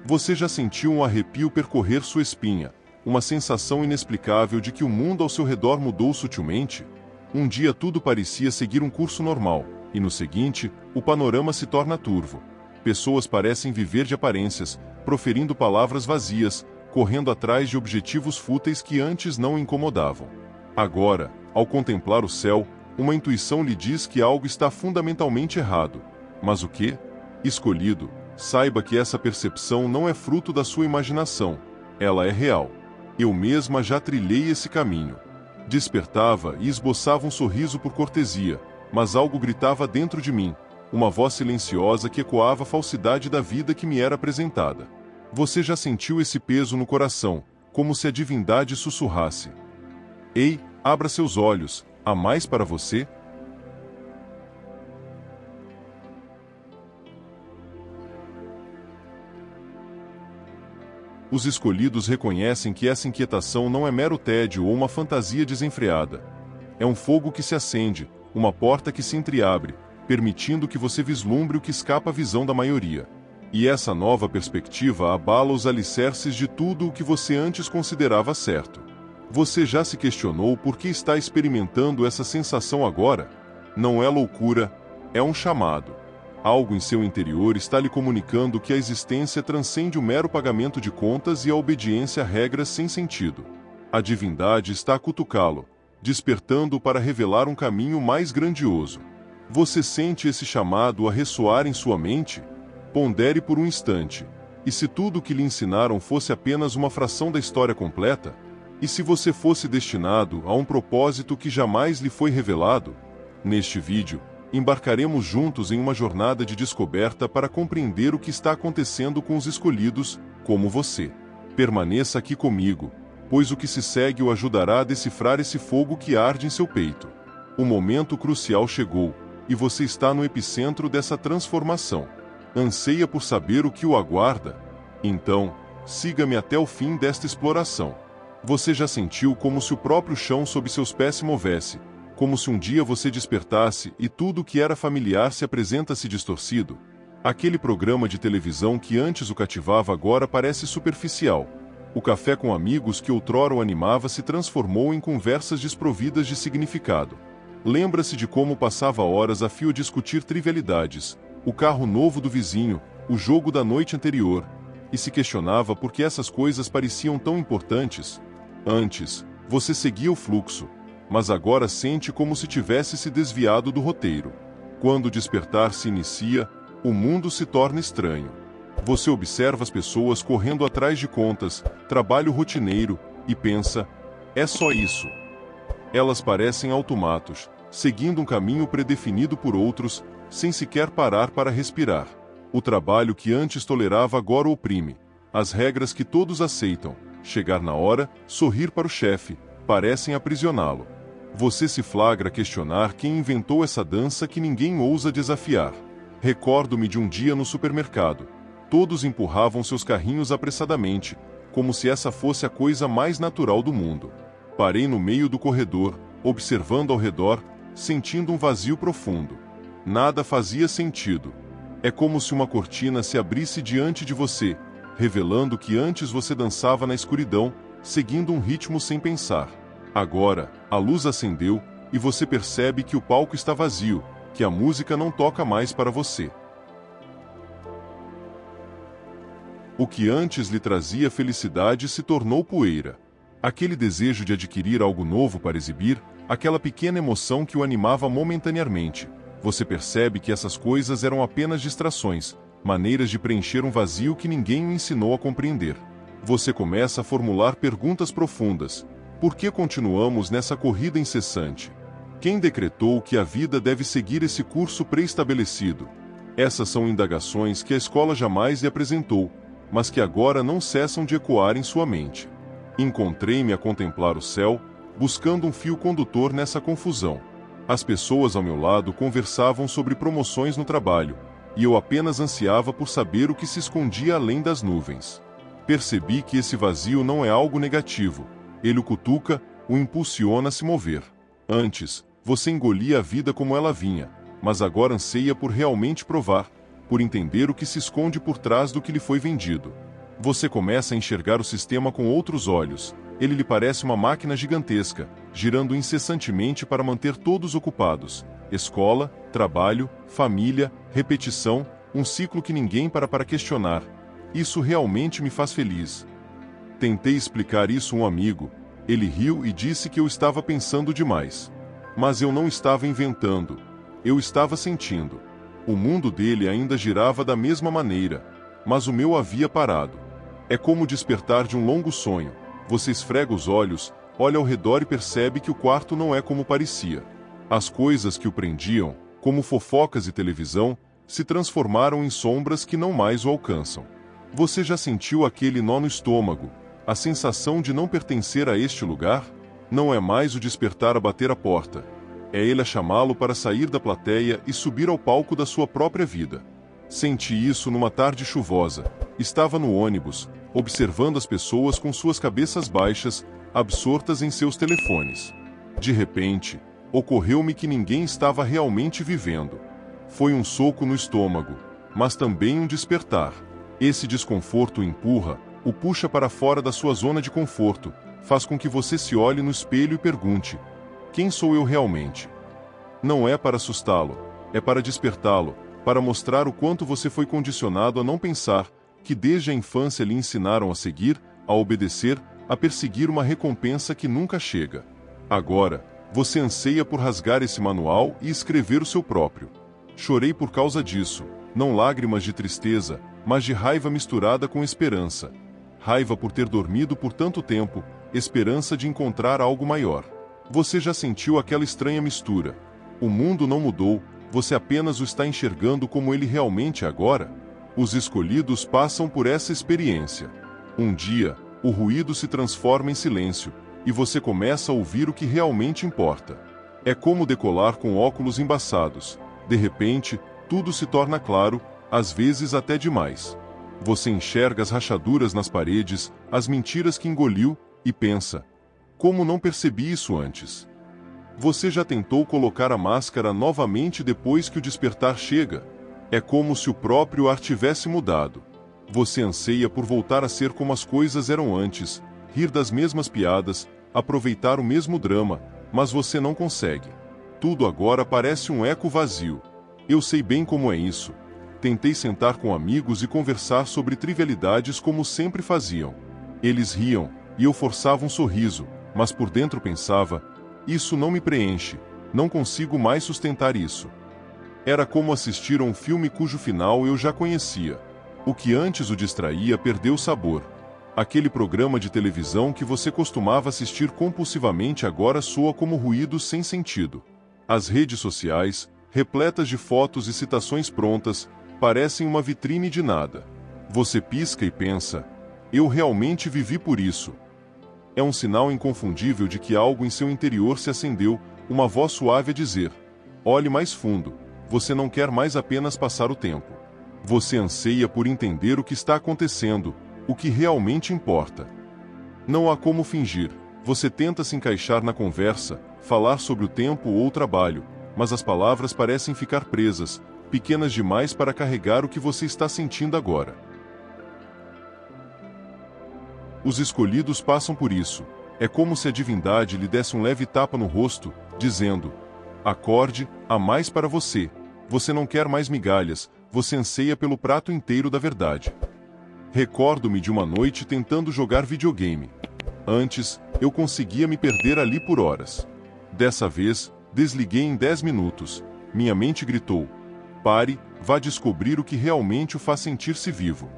Você já sentiu um arrepio percorrer sua espinha, uma sensação inexplicável de que o mundo ao seu redor mudou sutilmente? Um dia tudo parecia seguir um curso normal, e no seguinte, o panorama se torna turvo. Pessoas parecem viver de aparências, proferindo palavras vazias, correndo atrás de objetivos fúteis que antes não incomodavam. Agora, ao contemplar o céu, uma intuição lhe diz que algo está fundamentalmente errado. Mas o quê? Escolhido, saiba que essa percepção não é fruto da sua imaginação. Ela é real. Eu mesma já trilhei esse caminho. Despertava e esboçava um sorriso por cortesia, mas algo gritava dentro de mim, uma voz silenciosa que ecoava a falsidade da vida que me era apresentada. Você já sentiu esse peso no coração, como se a divindade sussurrasse: Ei, abra seus olhos, há mais para você? Os escolhidos reconhecem que essa inquietação não é mero tédio ou uma fantasia desenfreada. É um fogo que se acende, uma porta que se entreabre, permitindo que você vislumbre o que escapa à visão da maioria. E essa nova perspectiva abala os alicerces de tudo o que você antes considerava certo. Você já se questionou por que está experimentando essa sensação agora? Não é loucura, é um chamado. Algo em seu interior está lhe comunicando que a existência transcende o mero pagamento de contas e a obediência a regras sem sentido. A divindade está a cutucá-lo, despertando-o para revelar um caminho mais grandioso. Você sente esse chamado a ressoar em sua mente? Pondere por um instante. E se tudo o que lhe ensinaram fosse apenas uma fração da história completa? E se você fosse destinado a um propósito que jamais lhe foi revelado? Neste vídeo, embarcaremos juntos em uma jornada de descoberta para compreender o que está acontecendo com os escolhidos, como você. Permaneça aqui comigo, pois o que se segue o ajudará a decifrar esse fogo que arde em seu peito. O momento crucial chegou, e você está no epicentro dessa transformação. Anseia por saber o que o aguarda? Então, siga-me até o fim desta exploração. Você já sentiu como se o próprio chão sob seus pés se movesse, como se um dia você despertasse e tudo o que era familiar se apresenta-se distorcido? Aquele programa de televisão que antes o cativava agora parece superficial. O café com amigos que outrora o animava se transformou em conversas desprovidas de significado. Lembra-se de como passava horas a fio a discutir trivialidades, o carro novo do vizinho, o jogo da noite anterior, e se questionava por que essas coisas pareciam tão importantes. Antes, você seguia o fluxo, mas agora sente como se tivesse se desviado do roteiro. Quando o despertar se inicia, o mundo se torna estranho. Você observa as pessoas correndo atrás de contas, trabalho rotineiro, e pensa: é só isso. Elas parecem automatos, seguindo um caminho predefinido por outros, sem sequer parar para respirar. O trabalho que antes tolerava agora o oprime. As regras que todos aceitam, chegar na hora, sorrir para o chefe, parecem aprisioná-lo. Você se flagra a questionar quem inventou essa dança que ninguém ousa desafiar. Recordo-me de um dia no supermercado. Todos empurravam seus carrinhos apressadamente, como se essa fosse a coisa mais natural do mundo. Parei no meio do corredor, observando ao redor, sentindo um vazio profundo. Nada fazia sentido. É como se uma cortina se abrisse diante de você, revelando que antes você dançava na escuridão, seguindo um ritmo sem pensar. Agora, a luz acendeu, e você percebe que o palco está vazio, que a música não toca mais para você. O que antes lhe trazia felicidade se tornou poeira. Aquele desejo de adquirir algo novo para exibir, aquela pequena emoção que o animava momentaneamente. Você percebe que essas coisas eram apenas distrações, maneiras de preencher um vazio que ninguém o ensinou a compreender. Você começa a formular perguntas profundas. Por que continuamos nessa corrida incessante? Quem decretou que a vida deve seguir esse curso pré-estabelecido? Essas são indagações que a escola jamais lhe apresentou, mas que agora não cessam de ecoar em sua mente. Encontrei-me a contemplar o céu, buscando um fio condutor nessa confusão. As pessoas ao meu lado conversavam sobre promoções no trabalho, e eu apenas ansiava por saber o que se escondia além das nuvens. Percebi que esse vazio não é algo negativo. Ele o cutuca, o impulsiona a se mover. Antes, você engolia a vida como ela vinha, mas agora anseia por realmente provar, por entender o que se esconde por trás do que lhe foi vendido. Você começa a enxergar o sistema com outros olhos. Ele lhe parece uma máquina gigantesca, girando incessantemente para manter todos ocupados. Escola, trabalho, família, repetição, um ciclo que ninguém para questionar. Isso realmente me faz feliz. Tentei explicar isso a um amigo. Ele riu e disse que eu estava pensando demais. Mas eu não estava inventando. Eu estava sentindo. O mundo dele ainda girava da mesma maneira, mas o meu havia parado. É como despertar de um longo sonho. Você esfrega os olhos, olha ao redor e percebe que o quarto não é como parecia. As coisas que o prendiam, como fofocas e televisão, se transformaram em sombras que não mais o alcançam. Você já sentiu aquele nó no estômago, a sensação de não pertencer a este lugar? Não é mais o despertar a bater a porta. É ele a chamá-lo para sair da plateia e subir ao palco da sua própria vida. Senti isso numa tarde chuvosa. Estava no ônibus, observando as pessoas com suas cabeças baixas, absortas em seus telefones. De repente, ocorreu-me que ninguém estava realmente vivendo. Foi um soco no estômago, mas também um despertar. Esse desconforto o empurra, o puxa para fora da sua zona de conforto, faz com que você se olhe no espelho e pergunte: quem sou eu realmente? Não é para assustá-lo, é para despertá-lo, para mostrar o quanto você foi condicionado a não pensar, que desde a infância lhe ensinaram a seguir, a obedecer, a perseguir uma recompensa que nunca chega. Agora, você anseia por rasgar esse manual e escrever o seu próprio. Chorei por causa disso, não lágrimas de tristeza, mas de raiva misturada com esperança. Raiva por ter dormido por tanto tempo, esperança de encontrar algo maior. Você já sentiu aquela estranha mistura. O mundo não mudou, você apenas o está enxergando como ele realmente é agora? Os escolhidos passam por essa experiência. Um dia, o ruído se transforma em silêncio, e você começa a ouvir o que realmente importa. É como decolar com óculos embaçados. De repente, tudo se torna claro, às vezes até demais. Você enxerga as rachaduras nas paredes, as mentiras que engoliu, e pensa: como não percebi isso antes? Você já tentou colocar a máscara novamente depois que o despertar chega? É como se o próprio ar tivesse mudado. Você anseia por voltar a ser como as coisas eram antes, rir das mesmas piadas, aproveitar o mesmo drama, mas você não consegue. Tudo agora parece um eco vazio. Eu sei bem como é isso. Tentei sentar com amigos e conversar sobre trivialidades como sempre faziam. Eles riam, e eu forçava um sorriso, mas por dentro pensava: isso não me preenche, não consigo mais sustentar isso. Era como assistir a um filme cujo final eu já conhecia. O que antes o distraía perdeu sabor. Aquele programa de televisão que você costumava assistir compulsivamente agora soa como ruído sem sentido. As redes sociais, repletas de fotos e citações prontas, parecem uma vitrine de nada. Você pisca e pensa: eu realmente vivi por isso. É um sinal inconfundível de que algo em seu interior se acendeu, uma voz suave a dizer: olhe mais fundo, você não quer mais apenas passar o tempo. Você anseia por entender o que está acontecendo, o que realmente importa. Não há como fingir. Você tenta se encaixar na conversa, falar sobre o tempo ou o trabalho, mas as palavras parecem ficar presas, pequenas demais para carregar o que você está sentindo agora. Os escolhidos passam por isso. É como se a divindade lhe desse um leve tapa no rosto, dizendo: acorde, há mais para você. Você não quer mais migalhas, você anseia pelo prato inteiro da verdade. Recordo-me de uma noite tentando jogar videogame. Antes, eu conseguia me perder ali por horas. Dessa vez, desliguei em 10 minutos. Minha mente gritou: pare, vá descobrir o que realmente o faz sentir-se vivo.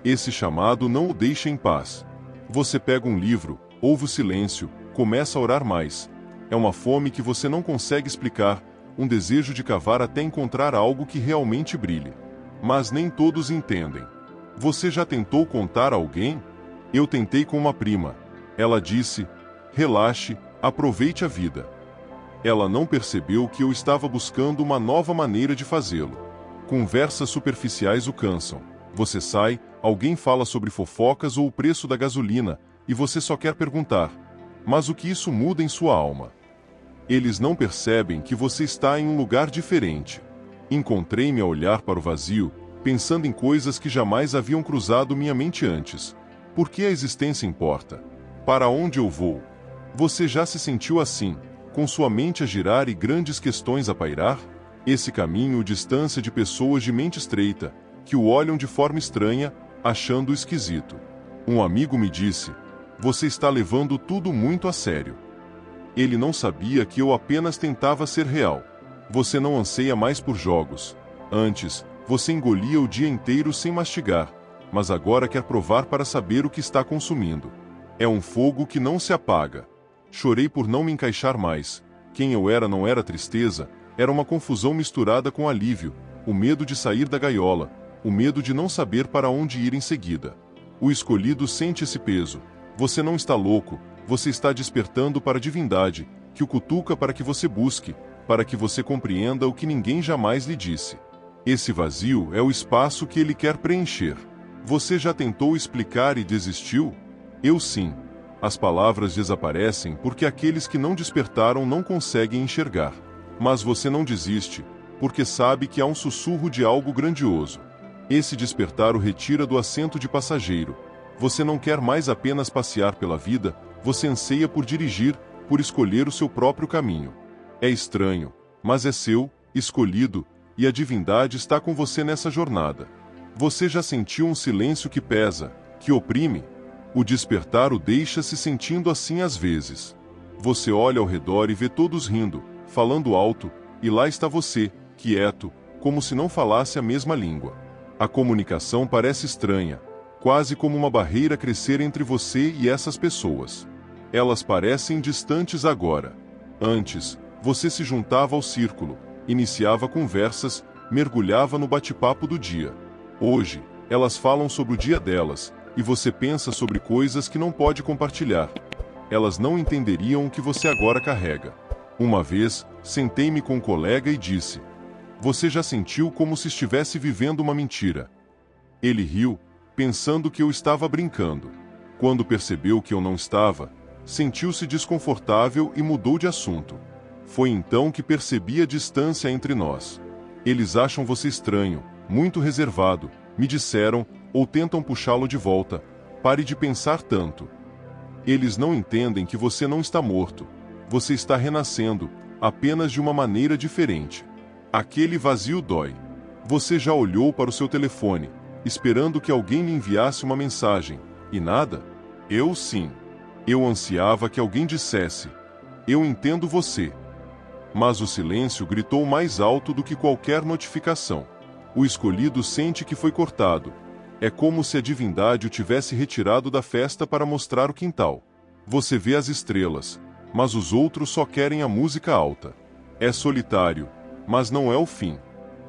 Esse chamado não o deixa em paz. Você pega um livro, ouve o silêncio, começa a orar mais. É uma fome que você não consegue explicar, um desejo de cavar até encontrar algo que realmente brilhe. Mas nem todos entendem. Você já tentou contar a alguém? Eu tentei com uma prima. Ela disse: relaxe, aproveite a vida. Ela não percebeu que eu estava buscando uma nova maneira de fazê-lo. Conversas superficiais o cansam. Você sai, alguém fala sobre fofocas ou o preço da gasolina, e você só quer perguntar: mas o que isso muda em sua alma? Eles não percebem que você está em um lugar diferente. Encontrei-me a olhar para o vazio, pensando em coisas que jamais haviam cruzado minha mente antes. Por que a existência importa? Para onde eu vou? Você já se sentiu assim, com sua mente a girar e grandes questões a pairar? Esse caminho distância de pessoas de mente estreita, que o olham de forma estranha, achando esquisito. Um amigo me disse: você está levando tudo muito a sério. Ele não sabia que eu apenas tentava ser real. Você não anseia mais por jogos. Antes, você engolia o dia inteiro sem mastigar, mas agora quer provar para saber o que está consumindo. É um fogo que não se apaga. Chorei por não me encaixar mais. Quem eu era não era tristeza, era uma confusão misturada com alívio, o medo de sair da gaiola, o medo de não saber para onde ir em seguida. O escolhido sente esse peso. Você não está louco, você está despertando para a divindade, que o cutuca para que você busque, para que você compreenda o que ninguém jamais lhe disse. Esse vazio é o espaço que ele quer preencher. Você já tentou explicar e desistiu? Eu sim. As palavras desaparecem porque aqueles que não despertaram não conseguem enxergar. Mas você não desiste, porque sabe que há um sussurro de algo grandioso. Esse despertar o retira do assento de passageiro. Você não quer mais apenas passear pela vida, você anseia por dirigir, por escolher o seu próprio caminho. É estranho, mas é seu, escolhido, e a divindade está com você nessa jornada. Você já sentiu um silêncio que pesa, que oprime? O despertar o deixa se sentindo assim às vezes. Você olha ao redor e vê todos rindo, falando alto, e lá está você, quieto, como se não falasse a mesma língua. A comunicação parece estranha, quase como uma barreira crescer entre você e essas pessoas. Elas parecem distantes agora. Antes, você se juntava ao círculo, iniciava conversas, mergulhava no bate-papo do dia. Hoje, elas falam sobre o dia delas, e você pensa sobre coisas que não pode compartilhar. Elas não entenderiam o que você agora carrega. Uma vez, sentei-me com um colega e disse: você já sentiu como se estivesse vivendo uma mentira? Ele riu, pensando que eu estava brincando. Quando percebeu que eu não estava, sentiu-se desconfortável e mudou de assunto. Foi então que percebi a distância entre nós. Eles acham você estranho, muito reservado, me disseram, ou tentam puxá-lo de volta. Pare de pensar tanto. Eles não entendem que você não está morto. Você está renascendo, apenas de uma maneira diferente. Aquele vazio dói. Você já olhou para o seu telefone, esperando que alguém lhe enviasse uma mensagem, e nada? Eu sim. Eu ansiava que alguém dissesse: eu entendo você. Mas o silêncio gritou mais alto do que qualquer notificação. O escolhido sente que foi cortado. É como se a divindade o tivesse retirado da festa para mostrar o quintal. Você vê as estrelas, mas os outros só querem a música alta. É solitário, mas não é o fim.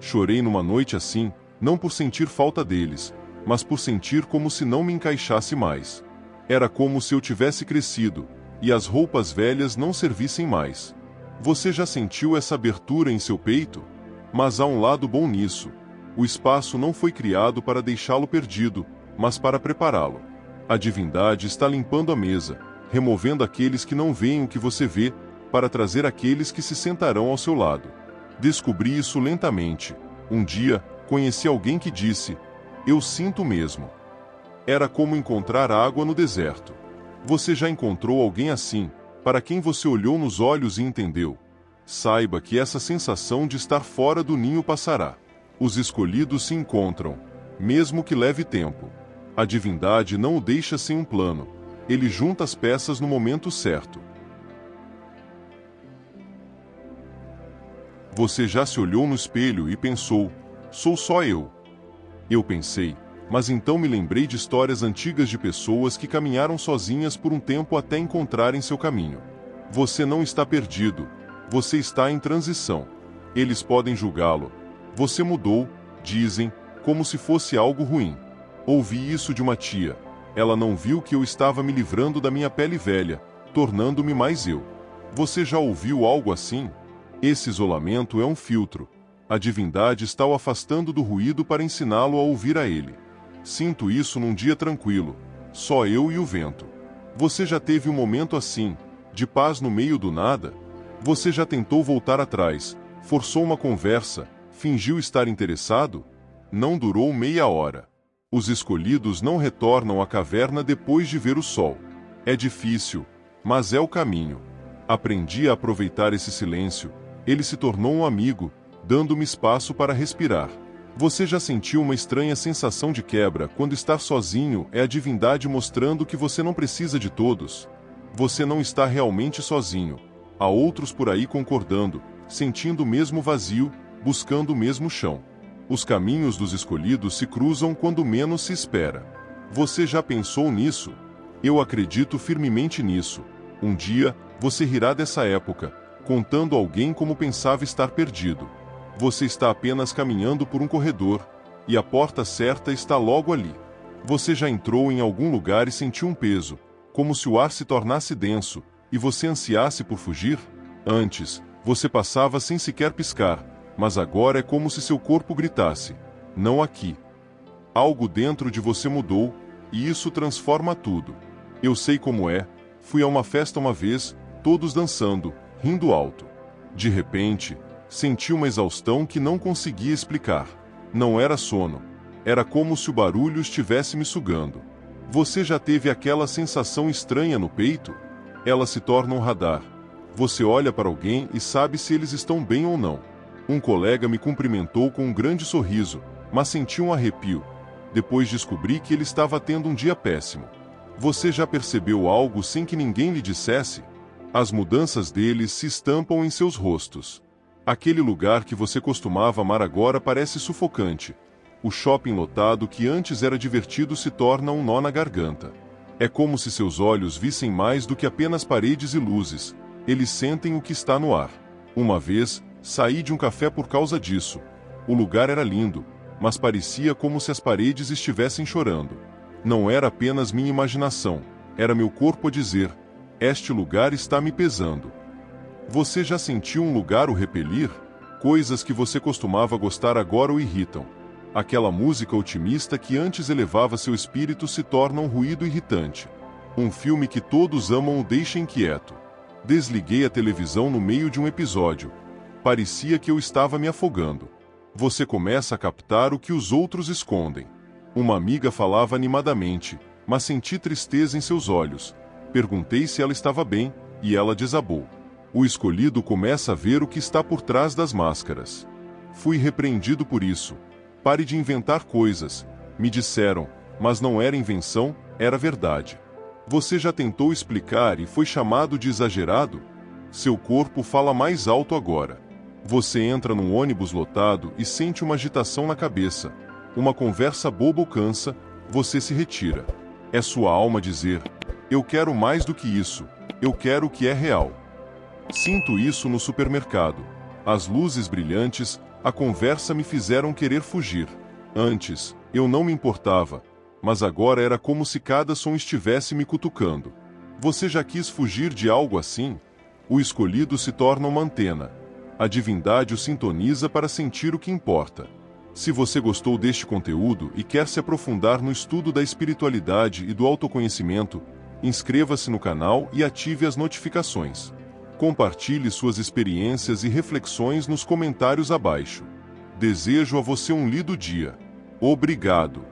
Chorei numa noite assim, não por sentir falta deles, mas por sentir como se não me encaixasse mais. Era como se eu tivesse crescido, e as roupas velhas não servissem mais. Você já sentiu essa abertura em seu peito? Mas há um lado bom nisso. O espaço não foi criado para deixá-lo perdido, mas para prepará-lo. A divindade está limpando a mesa, removendo aqueles que não veem o que você vê, para trazer aqueles que se sentarão ao seu lado. Descobri isso lentamente. Um dia, conheci alguém que disse: eu sinto mesmo. Era como encontrar água no deserto. Você já encontrou alguém assim, para quem você olhou nos olhos e entendeu? Saiba que essa sensação de estar fora do ninho passará. Os escolhidos se encontram, mesmo que leve tempo. A divindade não o deixa sem um plano. Ele junta as peças no momento certo. Você já se olhou no espelho e pensou: sou só eu? Eu pensei, mas então me lembrei de histórias antigas de pessoas que caminharam sozinhas por um tempo até encontrarem seu caminho. Você não está perdido, você está em transição. Eles podem julgá-lo. Você mudou, dizem, como se fosse algo ruim. Ouvi isso de uma tia. Ela não viu que eu estava me livrando da minha pele velha, tornando-me mais eu. Você já ouviu algo assim? Esse isolamento é um filtro. A divindade está o afastando do ruído para ensiná-lo a ouvir a ele. Sinto isso num dia tranquilo, só eu e o vento. Você já teve um momento assim, de paz no meio do nada? Você já tentou voltar atrás, forçou uma conversa, fingiu estar interessado? Não durou meia hora. Os escolhidos não retornam à caverna depois de ver o sol. É difícil, mas é o caminho. Aprendi a aproveitar esse silêncio. Ele se tornou um amigo, dando-me espaço para respirar. Você já sentiu uma estranha sensação de quebra quando estar sozinho é a divindade mostrando que você não precisa de todos? Você não está realmente sozinho. Há outros por aí concordando, sentindo o mesmo vazio, buscando o mesmo chão. Os caminhos dos escolhidos se cruzam quando menos se espera. Você já pensou nisso? Eu acredito firmemente nisso. Um dia, você rirá dessa época, contando a alguém como pensava estar perdido. Você está apenas caminhando por um corredor, e a porta certa está logo ali. Você já entrou em algum lugar e sentiu um peso, como se o ar se tornasse denso, e você ansiasse por fugir? Antes, você passava sem sequer piscar, mas agora é como se seu corpo gritasse: não aqui. Algo dentro de você mudou, e isso transforma tudo. Eu sei como é. Fui a uma festa uma vez, todos dançando, rindo alto. De repente, senti uma exaustão que não conseguia explicar. Não era sono. Era como se o barulho estivesse me sugando. Você já teve aquela sensação estranha no peito? Ela se torna um radar. Você olha para alguém e sabe se eles estão bem ou não. Um colega me cumprimentou com um grande sorriso, mas senti um arrepio. Depois descobri que ele estava tendo um dia péssimo. Você já percebeu algo sem que ninguém lhe dissesse? As mudanças deles se estampam em seus rostos. Aquele lugar que você costumava amar agora parece sufocante. O shopping lotado que antes era divertido se torna um nó na garganta. É como se seus olhos vissem mais do que apenas paredes e luzes. Eles sentem o que está no ar. Uma vez, saí de um café por causa disso. O lugar era lindo, mas parecia como se as paredes estivessem chorando. Não era apenas minha imaginação, era meu corpo a dizer: este lugar está me pesando. Você já sentiu um lugar o repelir? Coisas que você costumava gostar agora o irritam. Aquela música otimista que antes elevava seu espírito se torna um ruído irritante. Um filme que todos amam o deixa inquieto. Desliguei a televisão no meio de um episódio. Parecia que eu estava me afogando. Você começa a captar o que os outros escondem. Uma amiga falava animadamente, mas senti tristeza em seus olhos. Perguntei se ela estava bem, e ela desabou. O escolhido começa a ver o que está por trás das máscaras. Fui repreendido por isso. Pare de inventar coisas, me disseram, mas não era invenção, era verdade. Você já tentou explicar e foi chamado de exagerado? Seu corpo fala mais alto agora. Você entra num ônibus lotado e sente uma agitação na cabeça. Uma conversa boba o cansa, você se retira. É sua alma dizer: eu quero mais do que isso, eu quero o que é real. Sinto isso no supermercado. As luzes brilhantes, a conversa me fizeram querer fugir. Antes, eu não me importava, mas agora era como se cada som estivesse me cutucando. Você já quis fugir de algo assim? O escolhido se torna uma antena. A divindade o sintoniza para sentir o que importa. Se você gostou deste conteúdo e quer se aprofundar no estudo da espiritualidade e do autoconhecimento, inscreva-se no canal e ative as notificações. Compartilhe suas experiências e reflexões nos comentários abaixo. Desejo a você um lindo dia. Obrigado.